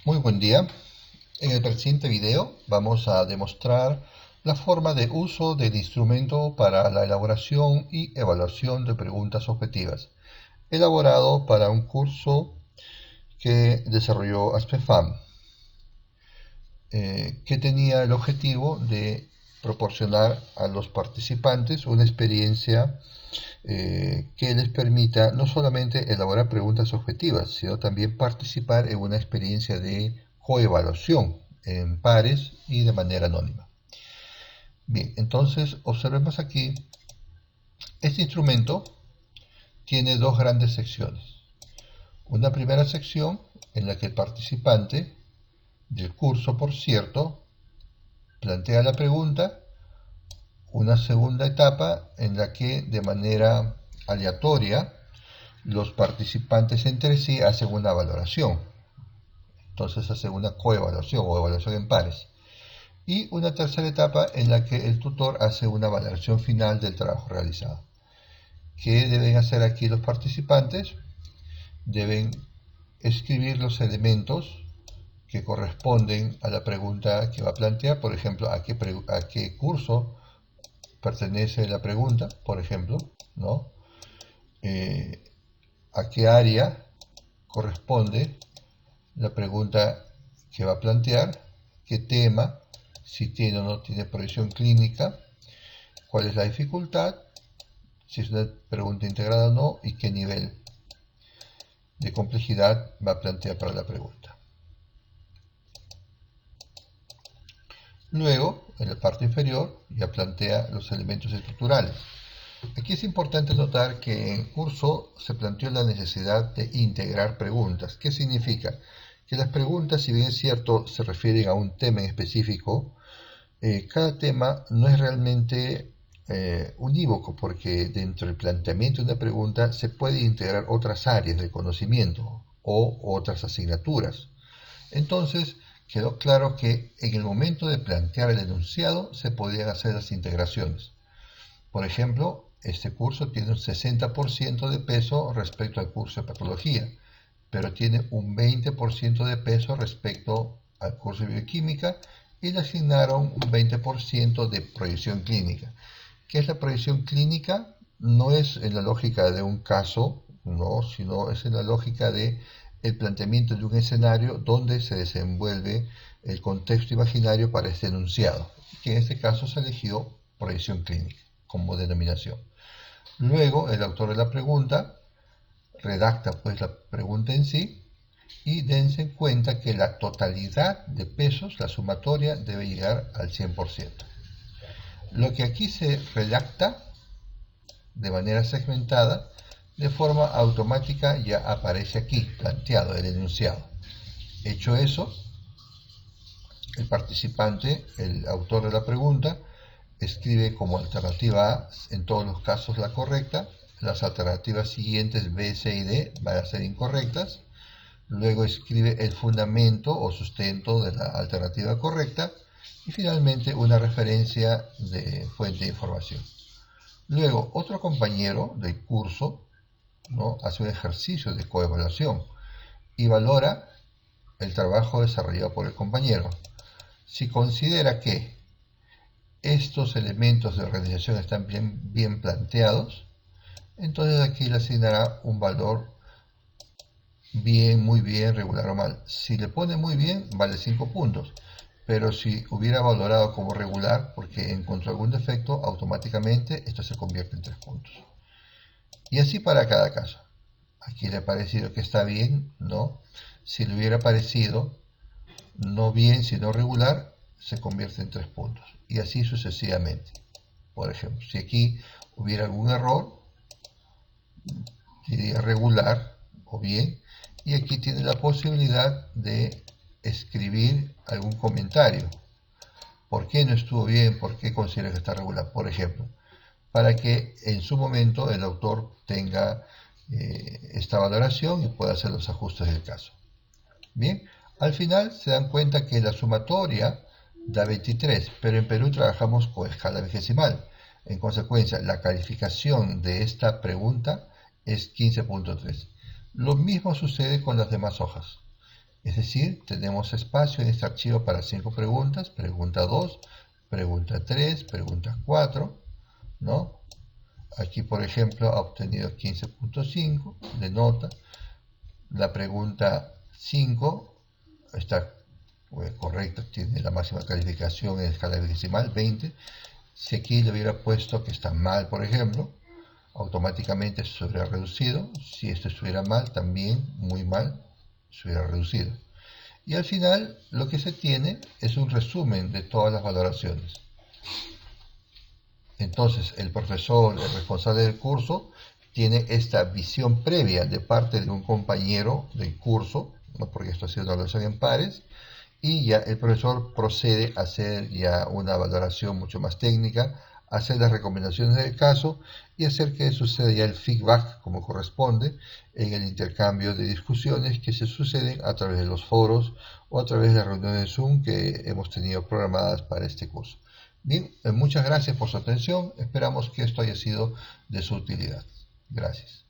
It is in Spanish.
Muy buen día. En el presente video vamos a demostrar la forma de uso del instrumento para la elaboración y evaluación de preguntas objetivas, elaborado para un curso que desarrolló ASPEFAM, que tenía el objetivo de proporcionar a los participantes una experiencia que les permita no solamente elaborar preguntas objetivas, sino también participar en una experiencia de coevaluación en pares y de manera anónima. Bien, entonces observemos aquí, este instrumento tiene dos grandes secciones. Una primera sección en la que el participante del curso, por cierto, plantea la pregunta. Una segunda etapa en la que de manera aleatoria los participantes entre sí hacen una valoración. Entonces hacen una coevaluación o evaluación en pares. Y una tercera etapa en la que el tutor hace una valoración final del trabajo realizado. ¿Qué deben hacer aquí los participantes? Deben escribir los elementos que corresponden a la pregunta que va a plantear. Por ejemplo, a qué curso pertenece la pregunta, por ejemplo, ¿no? A qué área corresponde la pregunta que va a plantear, qué tema, si tiene o no tiene proyección clínica, cuál es la dificultad, si es una pregunta integrada o no, y qué nivel de complejidad va a plantear para la pregunta. Luego, en la parte inferior, ya plantea los elementos estructurales. Aquí es importante notar que en curso se planteó la necesidad de integrar preguntas. ¿Qué significa? Que las preguntas, si bien es cierto, se refieren a un tema en específico, cada tema no es realmente unívoco, porque dentro del planteamiento de una pregunta se puede integrar otras áreas de conocimiento o otras asignaturas. Entonces, quedó claro que en el momento de plantear el enunciado se podían hacer las integraciones. Por ejemplo, este curso tiene un 60% de peso respecto al curso de patología, pero tiene un 20% de peso respecto al curso de bioquímica y le asignaron un 20% de proyección clínica. ¿Qué es la proyección clínica? No es en la lógica de un caso, no, sino es en la lógica de el planteamiento de un escenario donde se desenvuelve el contexto imaginario para este enunciado, que en este caso se eligió proyección clínica como denominación. Luego, el autor de la pregunta redacta pues la pregunta en sí y dense en cuenta que la totalidad de pesos, la sumatoria, debe llegar al 100%. Lo que aquí se redacta de manera segmentada, de forma automática ya aparece aquí, planteado el enunciado. Hecho eso, el participante, el autor de la pregunta, escribe como alternativa A, en todos los casos la correcta, las alternativas siguientes B, C y D van a ser incorrectas, luego escribe el fundamento o sustento de la alternativa correcta y finalmente una referencia de fuente de información. Luego, otro compañero del curso, ¿no?, hace un ejercicio de coevaluación y valora el trabajo desarrollado por el compañero. Si considera que estos elementos de organización están bien planteados, entonces aquí le asignará un valor bien, muy bien, regular o mal. Si le pone muy bien, vale 5 puntos. Pero si hubiera valorado como regular, porque encontró algún defecto, automáticamente esto se convierte en 3 puntos. Y así para cada caso. Aquí le ha parecido que está bien, ¿no? Si le hubiera parecido no bien, sino regular, se convierte en 3 puntos. Y así sucesivamente. Por ejemplo, si aquí hubiera algún error, diría regular o bien, y aquí tiene la posibilidad de escribir algún comentario. ¿Por qué no estuvo bien? ¿Por qué considera que está regular? Por ejemplo, para que en su momento el autor tenga esta valoración y pueda hacer los ajustes del caso. Bien, al final se dan cuenta que la sumatoria da 23, pero en Perú trabajamos con escala vigesimal. En consecuencia, la calificación de esta pregunta es 15.3. Lo mismo sucede con las demás hojas. Es decir, tenemos espacio en este archivo para 5 preguntas, pregunta 2, pregunta 3, pregunta 4, ¿no? Aquí, por ejemplo, ha obtenido 15.5 de nota. La pregunta 5 está correcta, tiene la máxima calificación en escala decimal, 20. Si aquí le hubiera puesto que está mal, por ejemplo, automáticamente se hubiera reducido. Si esto estuviera mal, también muy mal, se hubiera reducido. Y al final lo que se tiene es un resumen de todas las valoraciones. Entonces el profesor, el responsable del curso, tiene esta visión previa de parte de un compañero del curso, ¿no? Porque esto ha sido una evaluación en pares, y ya el profesor procede a hacer ya una valoración mucho más técnica, hacer las recomendaciones del caso y hacer que suceda ya el feedback como corresponde en el intercambio de discusiones que se suceden a través de los foros o a través de las reuniones de Zoom que hemos tenido programadas para este curso. Bien, muchas gracias por su atención. Esperamos que esto haya sido de su utilidad. Gracias.